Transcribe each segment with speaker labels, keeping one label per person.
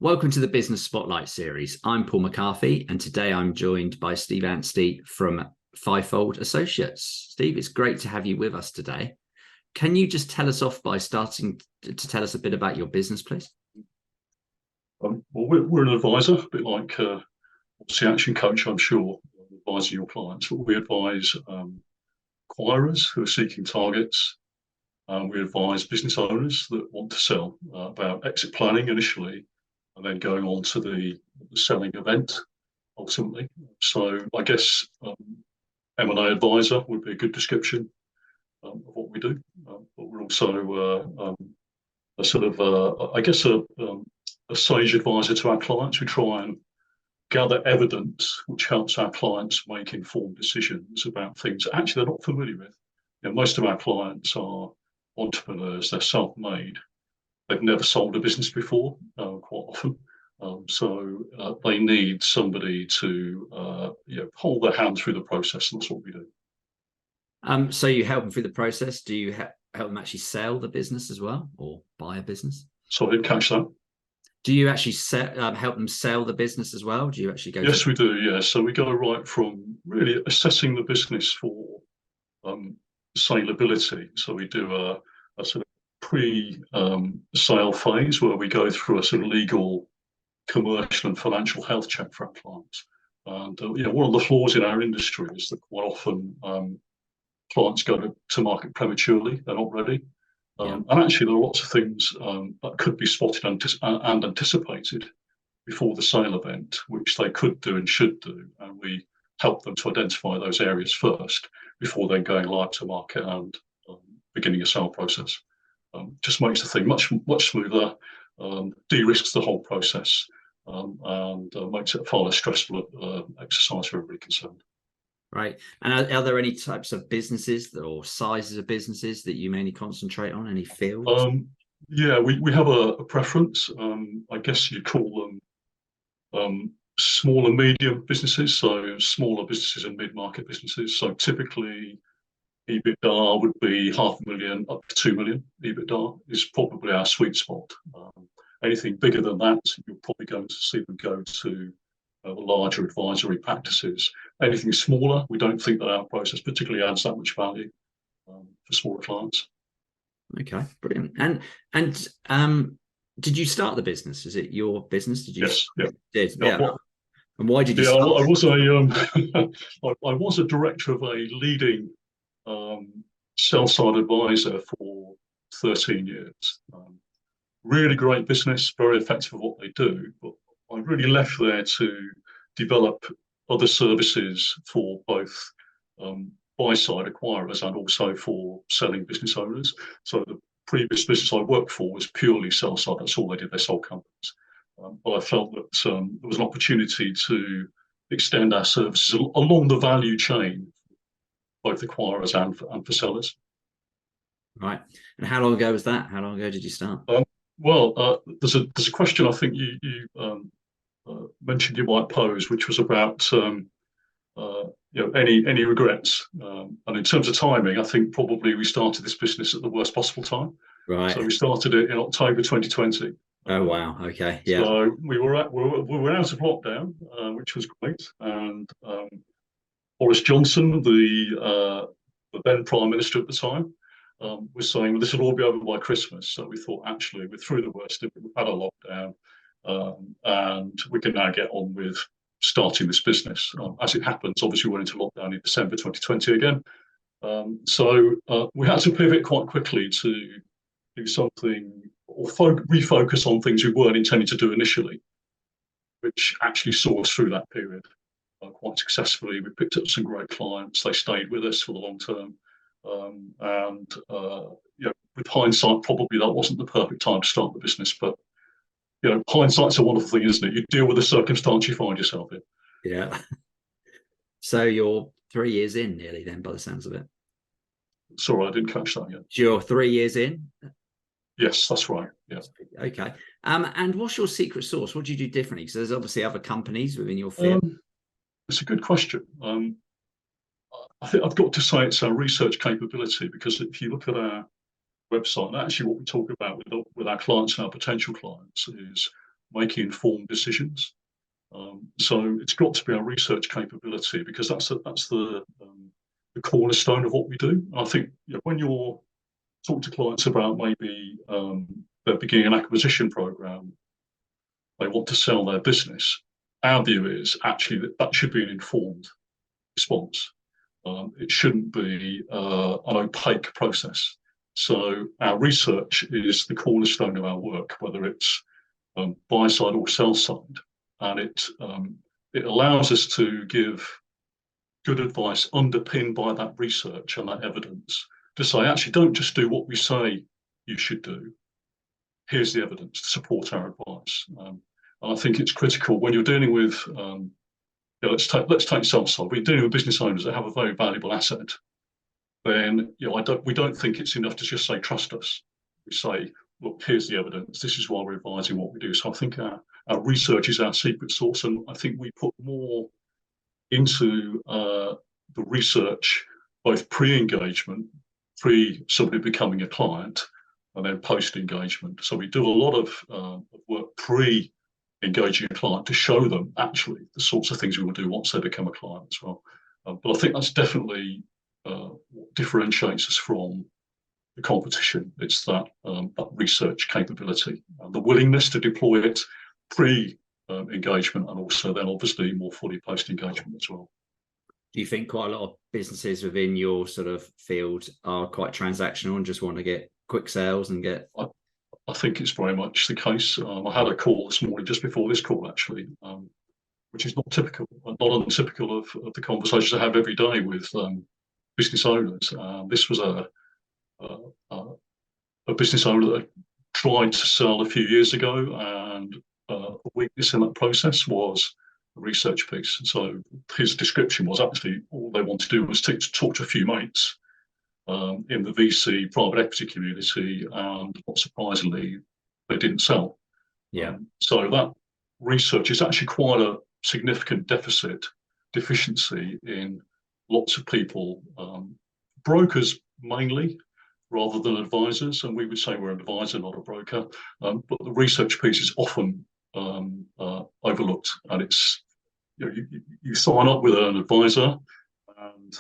Speaker 1: Welcome to the Business Spotlight series. I'm Paul McCarthy, and today I'm joined by Steve Anstey from Fivefold Associates. Steve, it's great to have you with us today. Can you just tell us off by starting to tell us a bit about your business, please?
Speaker 2: Well, we're an advisor, a bit like obviously action coach, I'm sure, advising your clients. But we advise acquirers who are seeking targets. We advise business owners that want to sell about exit planning initially, and then going on to the selling event ultimately. So I guess M&A advisor would be a good description of what we do. But we're also a sort of, I guess, a sage advisor to our clients. We try and gather evidence which helps our clients make informed decisions about things that actually they're not familiar with. Most of our clients are entrepreneurs, they're self-made. They've never sold a business before, quite often. So they need somebody to hold their hand through the process, and that's what we do.
Speaker 1: So you help them through the process. Do you help them actually sell the business as well, or buy a business?
Speaker 2: So I didn't catch that.
Speaker 1: Do you actually help them sell the business as well? Do you actually go?
Speaker 2: Yes, we do. Yeah. So we go right from really assessing the business for saleability. So we do a sort of pre-sale phase where we go through a sort of legal, commercial, and financial health check for our clients. And one of the flaws in our industry is that quite often clients go to market prematurely; they're not ready. And actually, there are lots of things that could be spotted and anticipated before the sale event, which they could do and should do. And we help them to identify those areas first before then going live to market and beginning a sale process. Just makes the thing much smoother, de-risks the whole process, and makes it a far less stressful exercise for everybody concerned.
Speaker 1: Right. And are there any types of businesses or sizes of businesses that you mainly concentrate on? Any fields?
Speaker 2: Yeah, we have a preference. I guess you'd call them small and medium businesses, so smaller businesses and mid-market businesses. So typically, EBITDA would be 500,000 up to 2 million. EBITDA is probably our sweet spot. Anything bigger than that, you're probably going to see them go to the larger advisory practices. Anything smaller, we don't think that our process particularly adds that much value for smaller clients.
Speaker 1: Okay, brilliant. And did you start the business? Is it your business? Did you?
Speaker 2: Yes. Yeah.
Speaker 1: Did
Speaker 2: yeah.
Speaker 1: Yeah. And why did you?
Speaker 2: Yeah,
Speaker 1: start?
Speaker 2: I was a I was a director of a leading sell-side advisor for 13 years. Really great business, very effective at what they do, but I really left there to develop other services for both buy-side acquirers and also for selling business owners. So the previous business I worked for was purely sell-side. That's all they did. They sold companies. But I felt that there was an opportunity to extend our services along the value chain, both acquirers and for sellers.
Speaker 1: Right. And how long ago was that? How long ago did you start?
Speaker 2: There's a question I think you mentioned you might pose, which was about any regrets. And in terms of timing, I think probably we started this business at the worst possible time.
Speaker 1: Right.
Speaker 2: So we started it in October 2020.
Speaker 1: Oh wow. Okay. Yeah.
Speaker 2: So we were out of lockdown, which was great, and Boris Johnson, the then Prime Minister at the time, was saying, well, this will all be over by Christmas. So we thought, actually, we're through the worst of it. We've had a lockdown, and we can now get on with starting this business. As it happens, obviously, we went into lockdown in December 2020 again. So we had to pivot quite quickly to do something or refocus on things we weren't intending to do initially, which actually saw us through that period quite successfully. We picked up some great clients. They stayed with us for the long term. With hindsight, probably that wasn't the perfect time to start the business, but hindsight's a wonderful thing, isn't it? You deal with the circumstance you find yourself in.
Speaker 1: Yeah. So you're 3 years in nearly then, by the sounds of it.
Speaker 2: Sorry, I didn't catch that yet.
Speaker 1: You're 3 years in?
Speaker 2: Yes, that's right. Yeah.
Speaker 1: Okay. And what's your secret sauce? What do you do differently? Because there's obviously other companies within your field.
Speaker 2: It's a good question. I think I've got to say it's our research capability, because if you look at our website, and actually what we talk about with our clients and our potential clients is making informed decisions. So it's got to be our research capability, because that's the cornerstone of what we do. And I think, when you're talking to clients about maybe they're beginning an acquisition program, they want to sell their business, our view is actually that should be an informed response. It shouldn't be an opaque process. So our research is the cornerstone of our work, whether it's buy side or sell side, and it allows us to give good advice underpinned by that research and that evidence, to say, actually, don't just do what we say you should do. Here's the evidence to support our advice. And I think it's critical when you're dealing with, let's take sell side. We're dealing with business owners that have a very valuable asset. Then, we don't think it's enough to just say, trust us. We say, look, here's the evidence. This is why we're advising what we do. So I think our research is our secret sauce, and I think we put more into the research, both pre-engagement, pre-somebody becoming a client, and then post-engagement. So we do a lot of work pre-engaging a client to show them actually the sorts of things we will do once they become a client as well. But I think that's definitely what differentiates us from the competition. It's that research capability, the willingness to deploy it pre-engagement, and also then obviously more fully post-engagement as well.
Speaker 1: Do you think quite a lot of businesses within your sort of field are quite transactional and just want to get quick sales and get?
Speaker 2: I think it's very much the case. I had a call this morning, just before this call actually, which is not untypical of the conversations I have every day with business owners. This was a business owner that tried to sell a few years ago, and a weakness in that process was a research piece. And so his description was actually all they wanted to do was to talk to a few mates in the VC private equity community, and not surprisingly, they didn't sell.
Speaker 1: Yeah.
Speaker 2: So that research is actually quite a significant deficiency in lots of people, brokers mainly, rather than advisors. And we would say we're an advisor, not a broker. But the research piece is often overlooked, and it's you sign up with an advisor, and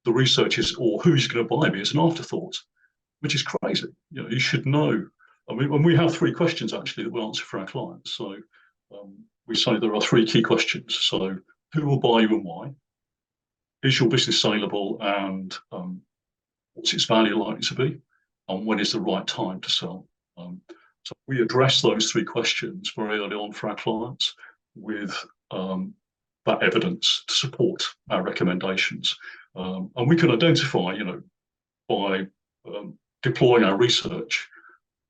Speaker 2: the research is, or who's going to buy me, is an afterthought, which is crazy. You should know. I mean, and we have 3 questions actually that we answer for our clients. So we say there are 3 key questions. So who will buy you and why? Is your business saleable, and what's its value likely to be? And when is the right time to sell? So we address those 3 questions very early on for our clients with that evidence to support our recommendations. And we can identify, by deploying our research,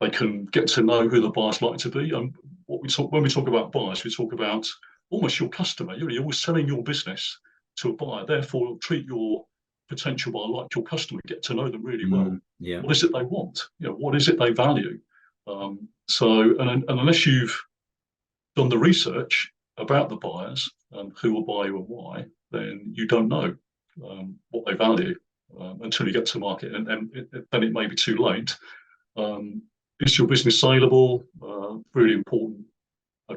Speaker 2: they can get to know who the buyer's likely to be. And when we talk about buyers, we talk about almost your customer. You're always selling your business to a buyer. Therefore, treat your potential buyer like your customer. Get to know them really well.
Speaker 1: Yeah.
Speaker 2: What is it they want? What is it they value? And unless you've done the research about the buyers and who will buy you and why, then you don't know what they value until you get to market, and then it may be too late. Is your business saleable? Really important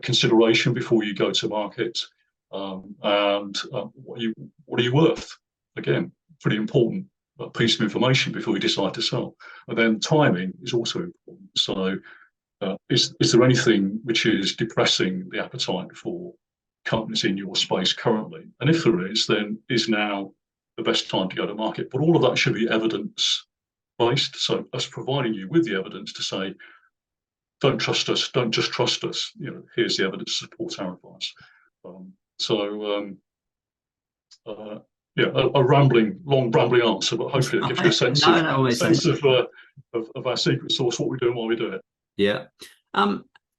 Speaker 2: consideration before you go to market. And what are you worth? Again, pretty important piece of information before you decide to sell. And then timing is also important. So is there anything which is depressing the appetite for companies in your space currently? And if there is, then is now the best time to go to market? But all of that should be evidence based. So us providing you with the evidence to say, don't trust us, don't just trust us. Here's the evidence to support our advice. A long rambling answer, but hopefully it gives you a sense of our secret sauce, what we do and why we do it.
Speaker 1: Yeah.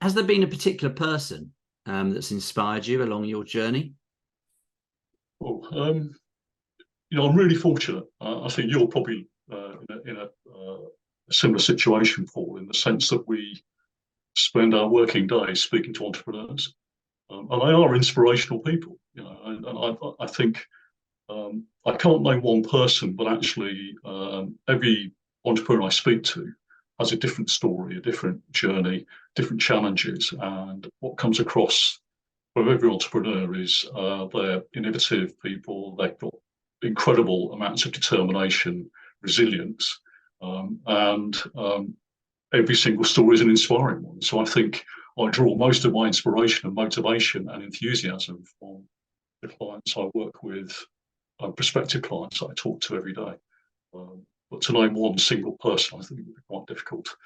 Speaker 1: Has there been a particular person that's inspired you along your journey?
Speaker 2: Well, I'm really fortunate. I think you're probably in a similar situation, Paul, in the sense that we spend our working days speaking to entrepreneurs, and they are inspirational people. And I think I can't name one person, but actually every entrepreneur I speak to has a different story, a different journey, different challenges. And what comes across from every entrepreneur is they're innovative people. They've got incredible amounts of determination, resilience, and every single story is an inspiring one. So I think I draw most of my inspiration and motivation and enthusiasm from the clients I work with, prospective clients that I talk to every day. But to name one single person, I think it would be quite difficult,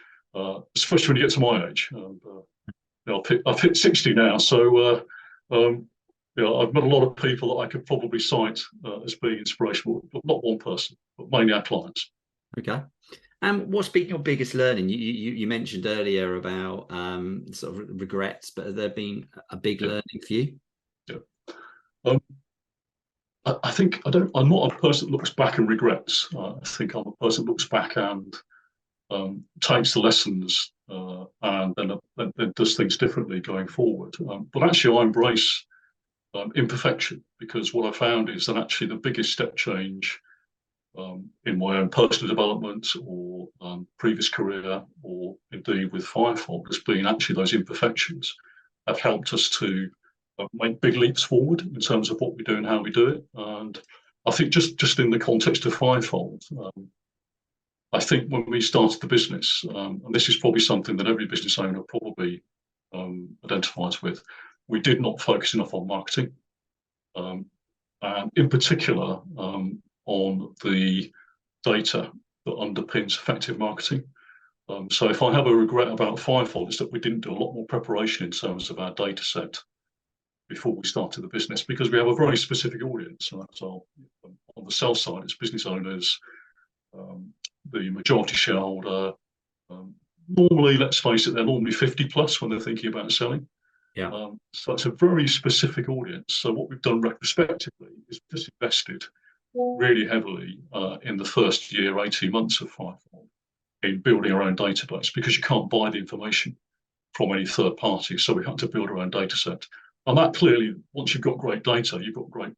Speaker 2: especially when you get to my age. I've hit 60 now, so I've met a lot of people that I could probably cite as being inspirational, but not one person, but mainly our clients.
Speaker 1: Okay. And what's been your biggest learning? You mentioned earlier about sort of regrets, but have there been a big learning for you?
Speaker 2: Yeah. I think I'm not a person that looks back and regrets. I think I'm a person that looks back and takes the lessons and then does things differently going forward. But actually, I embrace imperfection, because what I found is that actually the biggest step change in my own personal development or previous career, or indeed with Firefold, has been actually those imperfections have helped us to make big leaps forward in terms of what we do and how we do it. And I think just in the context of Firefold, I think when we started the business, and this is probably something that every business owner probably identifies with, we did not focus enough on marketing, and in particular on the data that underpins effective marketing. So if I have a regret about Firefold, it's that we didn't do a lot more preparation in terms of our data set before we started the business, because we have a very specific audience. And that's on the sell side, it's business owners, the majority shareholder. Normally, let's face it, they're normally 50 plus when they're thinking about selling.
Speaker 1: Yeah.
Speaker 2: So it's a very specific audience. So what we've done retrospectively is just invested really heavily in the first year, 18 months of Firefold, in building our own database, because you can't buy the information from any third party. So we had to build our own data set. And that clearly, once you've got great data, you've got great,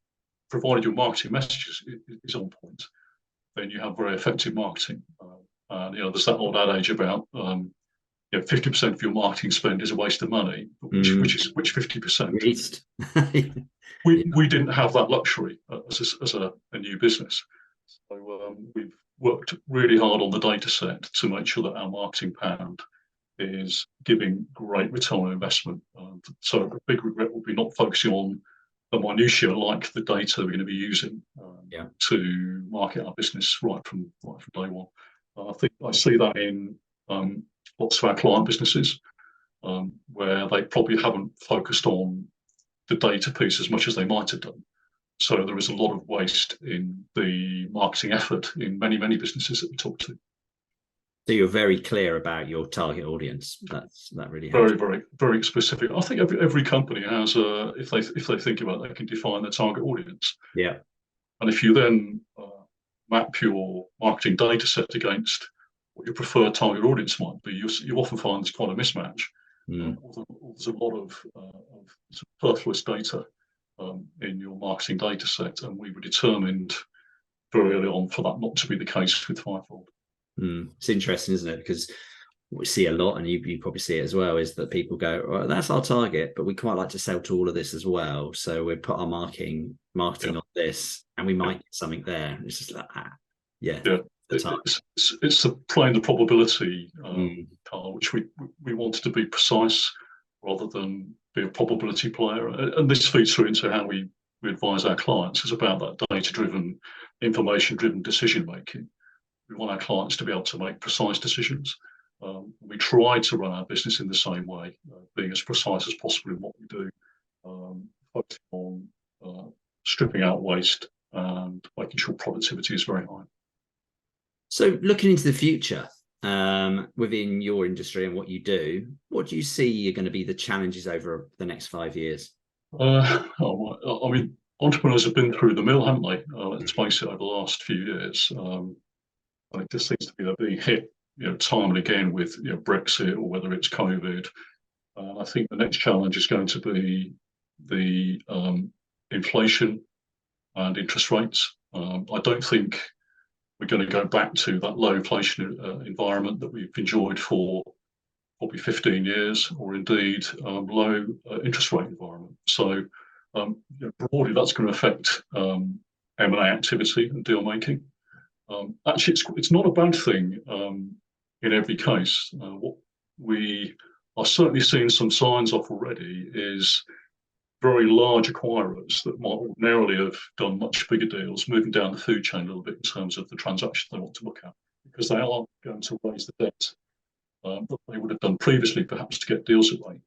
Speaker 2: provided your marketing messages is on point, then you have very effective marketing. And there's that old adage about 50% of your marketing spend is a waste of money, which 50%?
Speaker 1: Waste.
Speaker 2: We didn't have that luxury as a new business. So we've worked really hard on the data set to make sure that our marketing pound is giving great return on investment. So a big regret will be not focusing on the minutiae, like the data we're going to be using to market our business right from day one. I think I see that in lots of our client businesses, where they probably haven't focused on the data piece as much as they might have done. So there is a lot of waste in the marketing effort in many businesses that we talk to.
Speaker 1: So you're very clear about your target audience. That really helps.
Speaker 2: Very specific. I think every company has if they think about it, they can define their target audience.
Speaker 1: Yeah.
Speaker 2: And if you then map your marketing data set against what your preferred target audience might be, you often find there's quite a mismatch. There's a lot of superfluous data in your marketing data set, and we were determined very early on for that not to be the case with Firefold.
Speaker 1: It's interesting, isn't it? Because what we see a lot, and you probably see it as well, is that people go, well, that's our target, but we quite like to sell to all of this as well. So we put our marketing on this, and we might get something there. It's just like,
Speaker 2: it's playing the probability card, which we wanted to be precise rather than be a probability player. And this feeds through into how we advise our clients. It's about that data-driven, information-driven decision making. We want our clients to be able to make precise decisions. We try to run our business in the same way, being as precise as possible in what we do, focusing on stripping out waste and making sure productivity is very high.
Speaker 1: So looking into the future within your industry and what you do, what do you see are going to be the challenges over the next 5 years?
Speaker 2: I mean, entrepreneurs have been through the mill, haven't they? Let's face it, over the last few years. And it just seems to be they're being hit, time and again with Brexit, or whether it's COVID. I think the next challenge is going to be the inflation and interest rates. I don't think we're going to go back to that low inflation environment that we've enjoyed for probably 15 years, or indeed low interest rate environment. So broadly, that's going to affect M&A activity and deal making. Actually, it's not a bad thing in every case. What we are certainly seeing some signs of already is very large acquirers that might ordinarily have done much bigger deals, moving down the food chain a little bit in terms of the transaction they want to look at, because they are going to raise the debt that they would have done previously, perhaps to get deals away.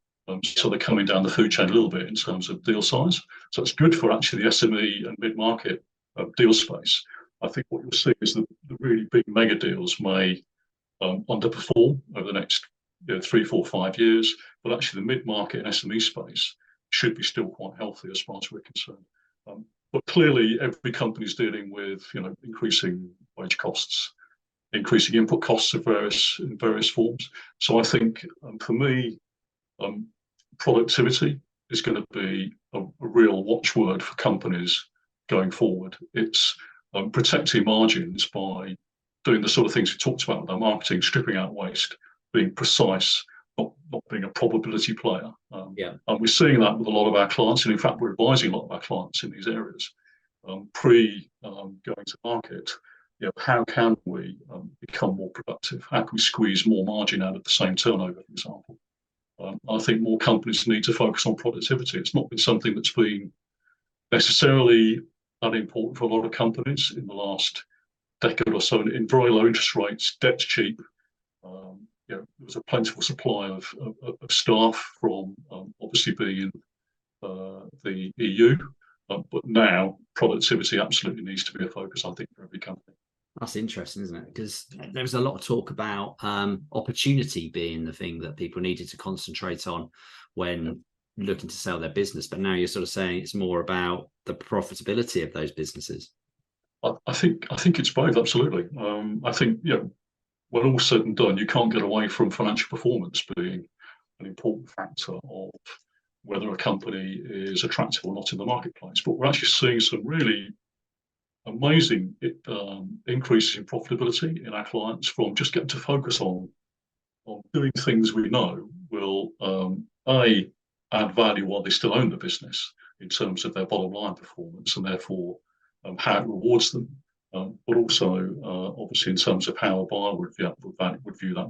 Speaker 2: So they're coming down the food chain a little bit in terms of deal size. So it's good for actually the SME and mid-market deal space. I think what you'll see is that the really big mega deals may underperform over the next 3, 4, 5 years, but actually the mid-market and SME space should be still quite healthy as far as we're concerned. But clearly, every company is dealing with increasing wage costs, increasing input costs in various forms. So I think for me, productivity is going to be a real watchword for companies going forward. It's protecting margins by doing the sort of things we talked about with our marketing, stripping out waste, being precise, not being a probability player. And we're seeing that with a lot of our clients, and in fact, we're advising a lot of our clients in these areas. Going to market, how can we become more productive? How can we squeeze more margin out of the same turnover, for example? I think more companies need to focus on productivity. It's not been something that's been necessarily that important for a lot of companies in the last decade or so. In very low interest rates, debt's cheap. There was a plentiful supply of staff from obviously being the EU, but now productivity absolutely needs to be a focus, I think, for every company.
Speaker 1: That's interesting, isn't it? Because there was a lot of talk about opportunity being the thing that people needed to concentrate on when looking to sell their business. But now you're sort of saying it's more about the profitability of those businesses.
Speaker 2: I think it's both, absolutely. I think when all's said and done, you can't get away from financial performance being an important factor of whether a company is attractive or not in the marketplace. But we're actually seeing some really amazing increases in profitability in our clients from just getting to focus on doing things we know will add value while they still own the business in terms of their bottom line performance, and therefore how it rewards them, but also obviously in terms of how a buyer would view that business.